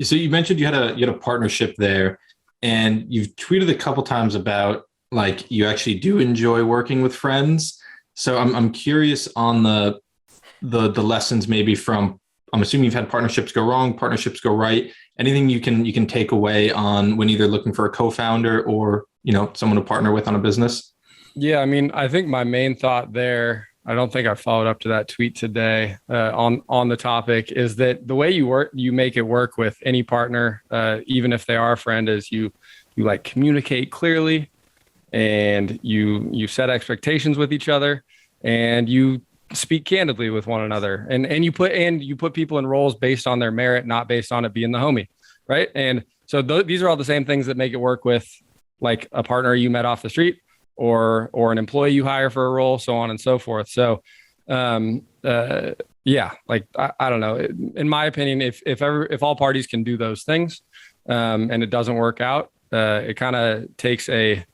So you mentioned you had a partnership there, and you've tweeted a couple times about like you actually do enjoy working with friends. So I'm curious on the lessons maybe from, I'm assuming you've had partnerships go wrong, partnerships go right. Anything you can take away on when either looking for a co-founder or, someone to partner with on a business? Yeah, I mean, I think my main thought there, I don't think I followed up to that tweet today on the topic, is that the way you make it work with any partner, even if they are a friend, is you like communicate clearly, and you set expectations with each other, and you speak candidly with one another, and you put people in roles based on their merit, not based on it being the homie, right? And so these are all the same things that make it work with like a partner you met off the street, or an employee you hire for a role, so on and so forth. So yeah, like I don't know. In my opinion, if all parties can do those things, and it doesn't work out, it kind of takes a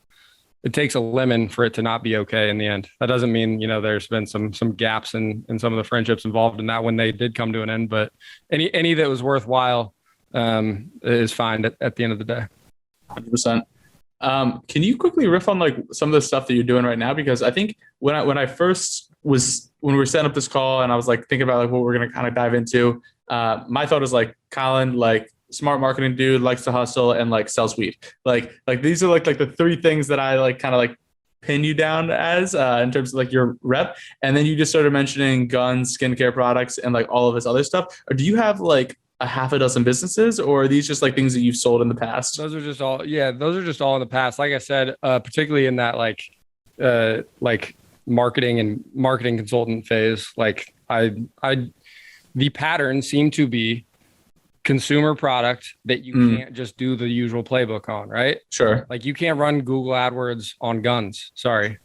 lemon for it to not be okay in the end. That doesn't mean, there's been some gaps in some of the friendships involved in that when they did come to an end, but any that was worthwhile is fine at the end of the day. 100%. Can you quickly riff on like some of the stuff that you're doing right now? Because I think when we were setting up this call and I was like thinking about like what we're going to kind of dive into, my thought was like Colin, like smart marketing dude, likes to hustle and like sells weed. Like these are like the three things that I like kind of like pin you down as in terms of like your rep. And then you just started mentioning guns, skincare products, and like all of this other stuff. Or do you have like a half a dozen businesses, or are these just like things that you've sold in the past? Those are just all in the past. Like I said, particularly in that like marketing consultant phase, like the pattern seemed to be consumer product that you can't just do the usual playbook on, right? Sure. Like you can't run Google AdWords on guns. Sorry.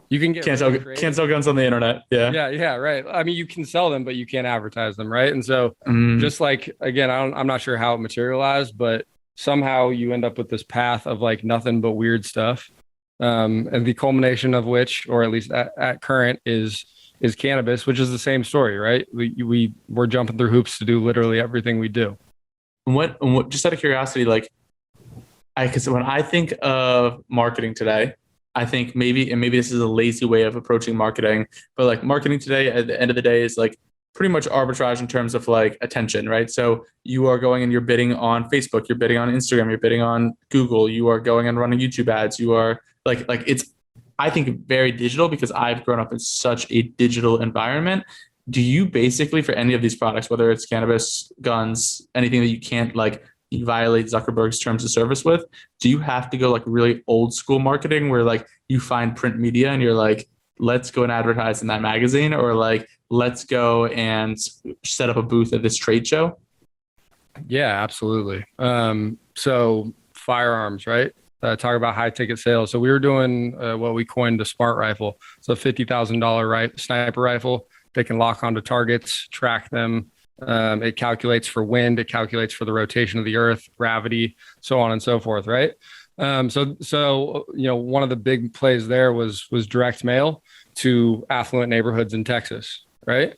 You can can't sell guns on the internet. Yeah, right. I mean, you can sell them, but you can't advertise them, right? And so just like, again, I'm not sure how it materialized, but somehow you end up with this path of like nothing but weird stuff. And the culmination of which, or at least at current, is cannabis, which is the same story, right? We're jumping through hoops to do literally everything we do. What just out of curiosity, like, because when I think of marketing today, I think maybe this is a lazy way of approaching marketing, but like marketing today at the end of the day is like pretty much arbitrage in terms of like attention, right? So you are going and you're bidding on Facebook, you're bidding on Instagram, you're bidding on Google, you are going and running YouTube ads, you are like it's, I think, very digital because I've grown up in such a digital environment. Do you basically, for any of these products, whether it's cannabis, guns, anything that you can't like you violate Zuckerberg's terms of service with, do you have to go like really old school marketing where like you find print media and you're like, let's go and advertise in that magazine, or like, let's go and set up a booth at this trade show? Yeah, absolutely. So firearms, right? Talk about high ticket sales. So we were doing what we coined the smart rifle. So $50,000 sniper rifle. They can lock onto targets, track them. It calculates for wind. It calculates for the rotation of the earth, gravity, so on and so forth, right? So one of the big plays there was direct mail to affluent neighborhoods in Texas, right?